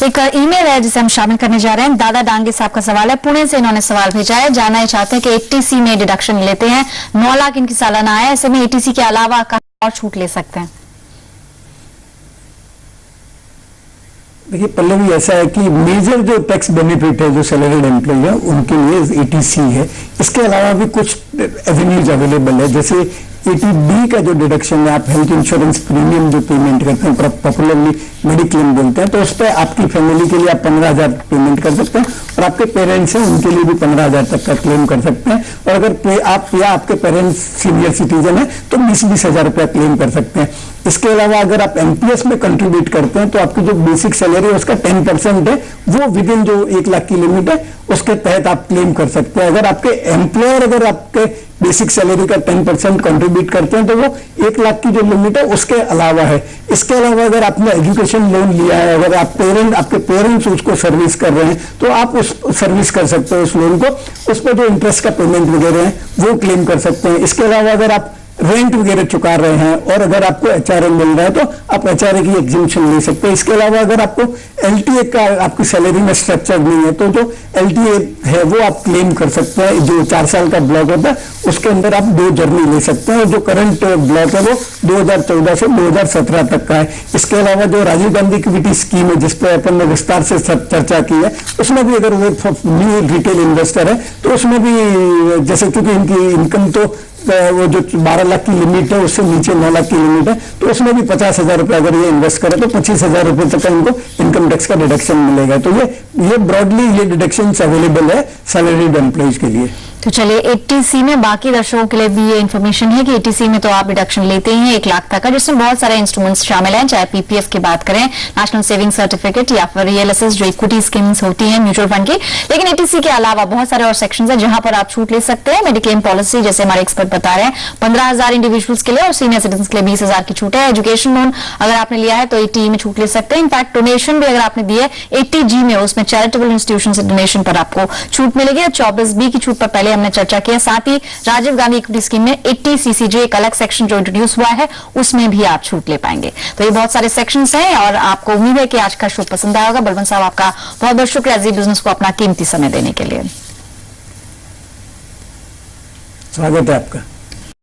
एक ईमेल है जिसे हम शामिल करने जा रहे हैं। दादा डांगे साहब का सवाल है, पुणे से इन्होंने सवाल भेजा है। जानना ही चाहते हैं कि 80C में डिडक्शन लेते हैं, 9 लाख इनकी सालाना है, ऐसे में 80C के अलावा कहाँ और छूट ले सकते हैं? देखिए पल्लवी, ऐसा है कि मेजर जो टैक्स बेनिफिट है जो सैलरीड एम्प्लॉय है उनके लिए 80C है। इसके अलावा भी कुछ एवेन्यूज अवेलेबल है, जैसे 80B का जो डिडक्शन है, आप हेल्थ इंश्योरेंस प्रीमियम जो पेमेंट करते हैं, पॉपुलरली मेडिक्लेम बोलते हैं, तो उस पर आपकी फैमिली के लिए आप 15,000 पेमेंट कर सकते हैं और आपके पेरेंट्स हैं उनके लिए भी 15,000 तक का क्लेम कर सकते हैं। और अगर आप या आपके पेरेंट्स सीनियर सिटीजन है तो 20-20 हजार रुपया क्लेम कर सकते हैं। इसके अलावा अगर आप एमपीएस में कंट्रीब्यूट करते हैं तो आपकी जो बेसिक सैलरी है उसका 10% है, वो विद इन जो 1 लाख की लिमिट है उसके तहत आप क्लेम कर सकते हैं। अगर आपके एम्प्लॉयर अगर आपके बेसिक सैलरी का 10% कंट्रीब्यूट करते हैं तो वो 1 लाख की जो लिमिट है उसके अलावा है। इसके अलावा अगर आपने एजुकेशन लोन लिया है, अगर आपके पेरेंट्स उसको सर्विस कर रहे हैं तो आप उस सर्विस कर सकते हो उस लोन को, उस पर जो इंटरेस्ट का पेमेंट वगैरह है वो क्लेम कर सकते हैं। इसके अलावा अगर आप रेंट वगैरह चुका रहे हैं और अगर आपको एचआरए मिल रहा है तो आप एचआरए की एग्जिम्पशन ले सकते हैं। इसके अलावा अगर आपको एलटीए का आपकी सैलरी में स्ट्रक्चर नहीं है तो जो एलटीए है वो आप क्लेम कर सकते हैं। जो 4 साल का ब्लॉक होता है उसके अंदर आप 2 जर्नी ले सकते हैं। जो करंट ब्लॉक है वो 2014 से 2017 तक का है। इसके अलावा जो राजीव गांधी इक्विटी स्कीम है जिस पर अपन ने विस्तार से चर्चा की है, उसमें भी अगर वो न्यू रिटेल इन्वेस्टर है तो उसमें भी जैसे क्योंकि इनकी इनकम तो वो जो 12 लाख की लिमिट है उससे नीचे 9 लाख की लिमिट है, तो उसमें भी 50,000 रुपये अगर ये इन्वेस्ट करे तो 25,000 रुपये तक का इनको इनकम टैक्स का डिडक्शन मिलेगा। तो ये ब्रॉडली ये डिडक्शन अवेलेबल है सैलरीड एम्प्लॉइज के लिए। तो चलिए 80C में बाकी दर्शकों के लिए भी ये इन्फॉर्मेशन है कि 80C में तो आप डिडक्शन लेते ही हैं 1 लाख तक का, जिसमें बहुत सारे इंस्ट्रूमेंट्स शामिल हैं, चाहे पीपीएफ की बात करें, नेशनल सेविंग सर्टिफिकेट या फिर ईएलएसएस जो इक्विटी स्कीम्स होती हैं म्यूचुअल फंड की। लेकिन 80C के अलावा बहुत सारे और सेक्शंस हैं जहां पर आप छूट ले सकते हैं। मेडिक्लेम पॉलिसी जैसे हमारे एक्सपर्ट बता रहे हैं 15,000 इंडिविजुअल्स के लिए और सीनियर सिटीजन के लिए 20,000 की छूट है। एजुकेशन लोन अगर आपने लिया है तो 80E में छूट ले सकते हैं। इनफैक्ट डोनेशन भी अगर आपने दी है 80G में, उसमें चैरिटेबल इंस्टीट्यूशन से डोनेशन पर आपको छूट मिलेगी। 24B की छूट पर पहले हमने चर्चा की है। साथ ही राजीव गांधी इक्विटी स्कीम में 80CCJ एक अलग सेक्शन जो इंट्रोड्यूस हुआ है उसमें भी आप छूट ले पाएंगे। तो ये बहुत सारे सेक्शंस हैं और आपको उम्मीद है कि आज का शो पसंद आया होगा। बलवंत साहब आपका बहुत बहुत शुक्रिया जी बिजनेस को अपना कीमती समय देने के लिए। स्वागत है आपका।